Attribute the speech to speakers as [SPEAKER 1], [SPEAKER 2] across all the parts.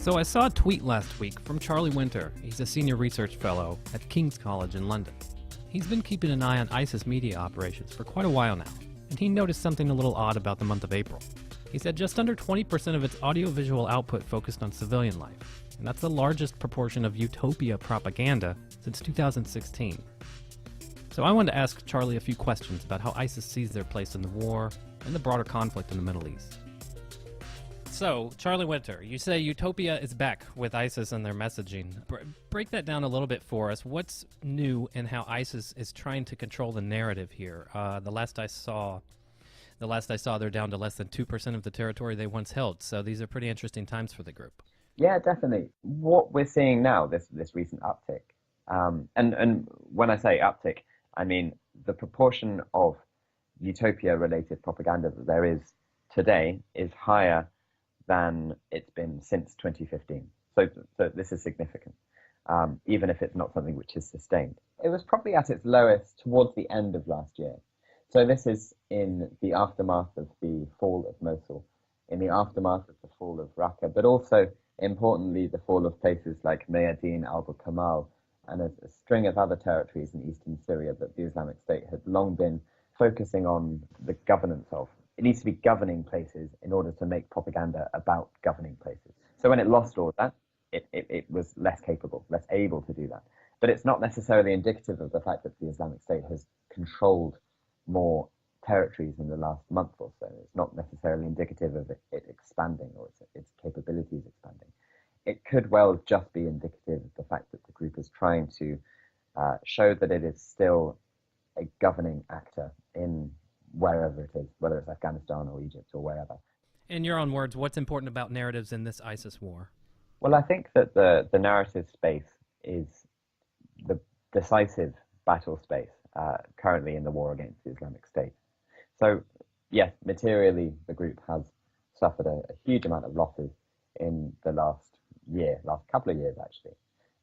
[SPEAKER 1] So I saw a tweet last week from Charlie Winter. He's a senior research fellow at King's College in London. He's been keeping an eye on ISIS media operations for quite a while now, and he noticed something a little odd about the month of April. He said just under 20% of its audiovisual output focused on civilian life, and that's the largest proportion of Utopia propaganda since 2016. So I wanted to ask Charlie a few questions about how ISIS sees their place in the war and the broader conflict in the Middle East. So, Charlie Winter, you say Utopia is back with ISIS and their messaging. Break that down a little bit for us. What's new in how ISIS is trying to control the narrative here? The last I saw, they're down to less than 2% of the territory they once held. So these are pretty interesting times for the group.
[SPEAKER 2] Yeah, definitely. What we're seeing now, this recent uptick, and when I say uptick, I mean the proportion of Utopia-related propaganda that there is today is higher than it's been since 2015. So this is significant, even if it's not something which is sustained. It was probably at its lowest towards the end of last year. So this is in the aftermath of the fall of Mosul, in the aftermath of the fall of Raqqa, but also, importantly, the fall of places like Mayadin, Al-Kamal, and a string of other territories in eastern Syria that the Islamic State had long been focusing on the governance of. It needs to be governing places in order to make propaganda about governing places. So when it lost all of that, it was less capable, less able to do that. But it's not necessarily indicative of the fact that the Islamic State has controlled more territories in the last month or so. It's not necessarily indicative of it expanding or its capabilities expanding. It could well just be indicative of the fact that the group is trying to show that it is still a governing actor in wherever it is, whether it's Afghanistan or Egypt or wherever.
[SPEAKER 1] In your own words, what's important about narratives in this ISIS war?
[SPEAKER 2] Well, I think that the narrative space is the decisive battle space currently in the war against the Islamic State. So, yes, materially, the group has suffered a huge amount of losses in the last couple of years, actually.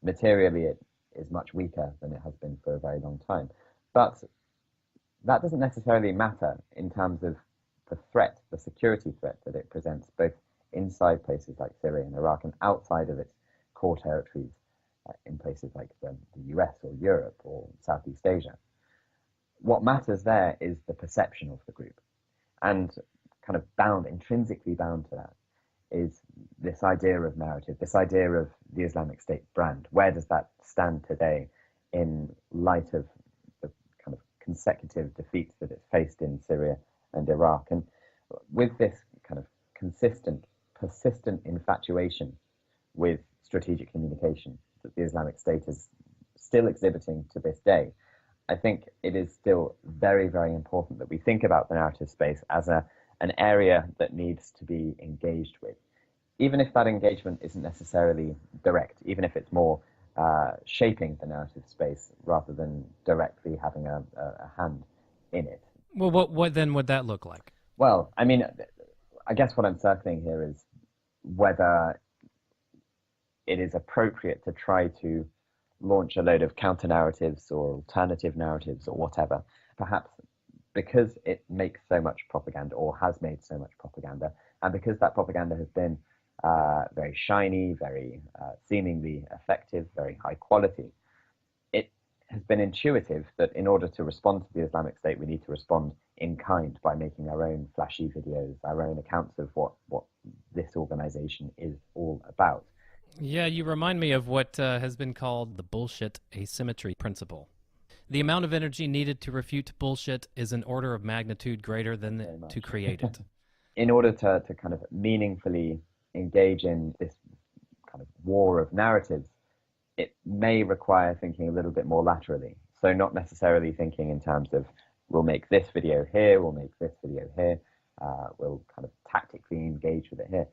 [SPEAKER 2] Materially, it is much weaker than it has been for a very long time. But that doesn't necessarily matter in terms of the threat, the security threat that it presents, both inside places like Syria and Iraq and outside of its core territories in places like the US or Europe or Southeast Asia. What matters there is the perception of the group. And kind of intrinsically bound to that is this idea of narrative, this idea of the Islamic State brand. Where does that stand today in light of the kind of consecutive defeats that it's faced in Syria and Iraq? And with this kind of consistent, persistent infatuation with strategic communication that the Islamic State is still exhibiting to this day, I think it is still very, very important that we think about the narrative space as an area that needs to be engaged with, even if that engagement isn't necessarily direct, even if it's more shaping the narrative space rather than directly having a hand in it.
[SPEAKER 1] Well, what then would that look like?
[SPEAKER 2] Well, I mean, I guess what I'm circling here is whether it is appropriate to try to launch a load of counter-narratives or alternative narratives or whatever, perhaps because it makes so much propaganda or has made so much propaganda, and because that propaganda has been very shiny, very seemingly effective, very high quality, it has been intuitive that in order to respond to the Islamic State, we need to respond in kind by making our own flashy videos, our own accounts of what this organization is all about.
[SPEAKER 1] Yeah, you remind me of what has been called the bullshit asymmetry principle. The amount of energy needed to refute bullshit is an order of magnitude greater than to create it.
[SPEAKER 2] In order to kind of meaningfully engage in this kind of war of narratives, it may require thinking a little bit more laterally. So not necessarily thinking in terms of, we'll make this video here, we'll make this video here, we'll kind of tactically engage with it here.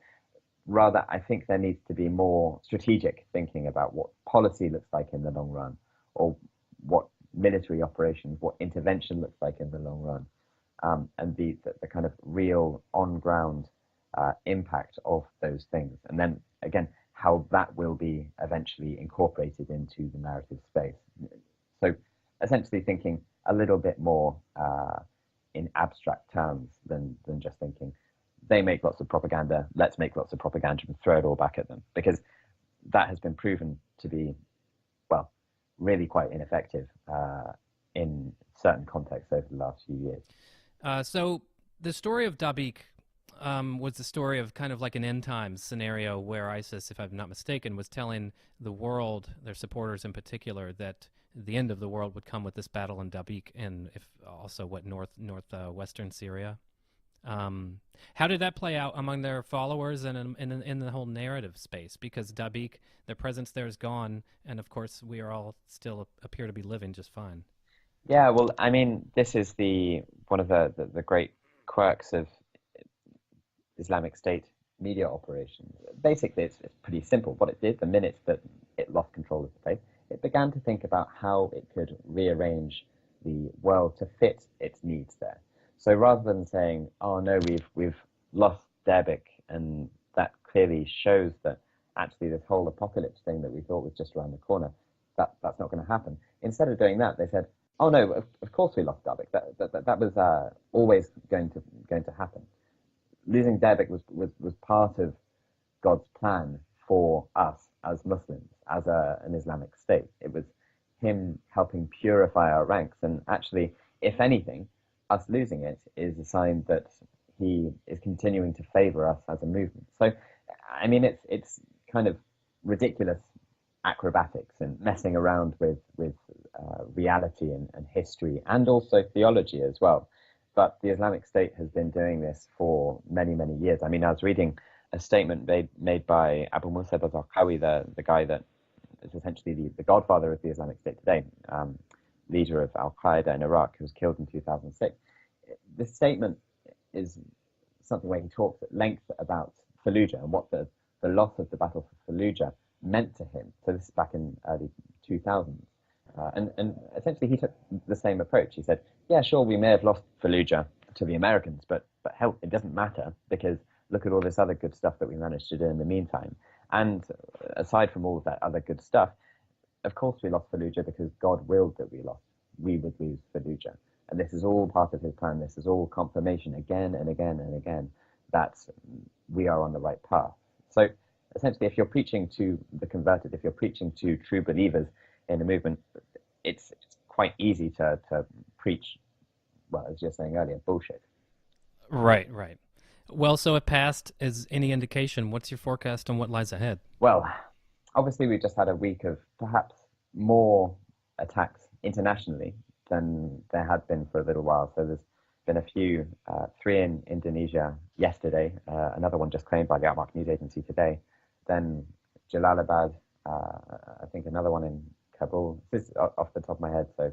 [SPEAKER 2] Rather, I think there needs to be more strategic thinking about what policy looks like in the long run, or what military operations, what intervention looks like in the long run, and the kind of real on-ground impact of those things. And then, again, how that will be eventually incorporated into the narrative space. So essentially thinking a little bit more in abstract terms than just thinking they make lots of propaganda, let's make lots of propaganda and throw it all back at them, because that has been proven to be, well, really quite ineffective in certain contexts over the last few years.
[SPEAKER 1] So the story of Dabiq was the story of kind of like an end times scenario where ISIS, if I'm not mistaken, was telling the world, their supporters in particular, that the end of the world would come with this battle in Dabiq, and if also northwestern Syria. How did that play out among their followers and in the whole narrative space? Because Dabiq, their presence there is gone, and of course we are all still appear to be living just fine.
[SPEAKER 2] Yeah, well, I mean, this is one of the great quirks of Islamic State media operations. Basically, it's pretty simple. What it did the minute that it lost control of the place, it began to think about how it could rearrange the world to fit its needs there. So rather than saying, "Oh no, we've lost Dabiq," and that clearly shows that actually this whole apocalypse thing that we thought was just around the corner, that's not going to happen. Instead of doing that, they said, "Oh no, of course we lost Dabiq. That was always going to happen. Losing Dabiq was part of God's plan for us as Muslims, as an Islamic State. It was him helping purify our ranks, and actually, if anything, us losing it is a sign that he is continuing to favor us as a movement." So, I mean, it's kind of ridiculous acrobatics and messing around with reality and history and also theology as well. But the Islamic State has been doing this for many, many years. I mean, I was reading a statement made by Abu Musa al-Zarqawi, the guy that is essentially the godfather of the Islamic State today, leader of Al-Qaeda in Iraq, who was killed in 2006. This statement is something where he talks at length about Fallujah and what the loss of the battle for Fallujah meant to him. So this is back in early 2000s. And essentially he took the same approach. He said, yeah, sure, we may have lost Fallujah to the Americans, but hell, it doesn't matter, because look at all this other good stuff that we managed to do in the meantime. And aside from all of that other good stuff, of course we lost Fallujah because God willed that we would lose Fallujah. And this is all part of his plan. This is all confirmation again and again and again that we are on the right path. So essentially, if you're preaching to the converted, if you're preaching to true believers in a movement, it's quite easy to preach, well, as you're saying earlier, bullshit.
[SPEAKER 1] Right, right. Well, so if past is any indication, what's your forecast on what lies ahead?
[SPEAKER 2] Well, obviously we've just had a week of perhaps more attacks internationally than there had been for a little while. So there's been a few, 3 in Indonesia yesterday, another one just claimed by the Outmark News Agency today, then Jalalabad, I think another one in Kabul. This is off the top of my head, so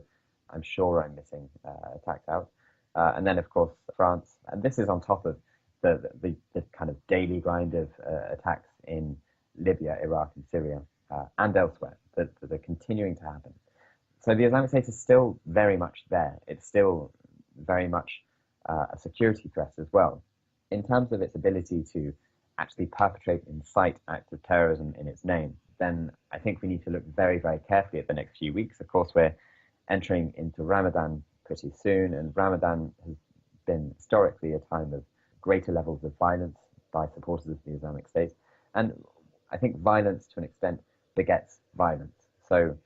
[SPEAKER 2] I'm sure I'm missing attacks out. And then, of course, France. And this is on top of the kind of daily grind of attacks in Libya, Iraq, and Syria, and elsewhere that are continuing to happen. So the Islamic State is still very much there. It's still very much a security threat as well. In terms of its ability to actually perpetrate and incite acts of terrorism in its name, then I think we need to look very, very carefully at the next few weeks. Of course, we're entering into Ramadan pretty soon, and Ramadan has been historically a time of greater levels of violence by supporters of the Islamic State. And I think violence, to an extent, begets violence. So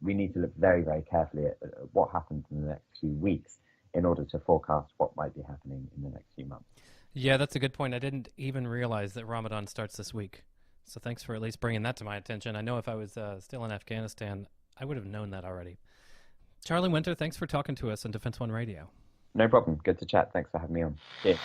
[SPEAKER 2] we need to look very, very carefully at what happens in the next few weeks in order to forecast what might be happening in the next few months.
[SPEAKER 1] Yeah, that's a good point. I didn't even realize that Ramadan starts this week. So thanks for at least bringing that to my attention. I know if I was still in Afghanistan, I would have known that already. Charlie Winter, thanks for talking to us on Defense One Radio.
[SPEAKER 2] No problem. Good to chat. Thanks for having me on. Cheers.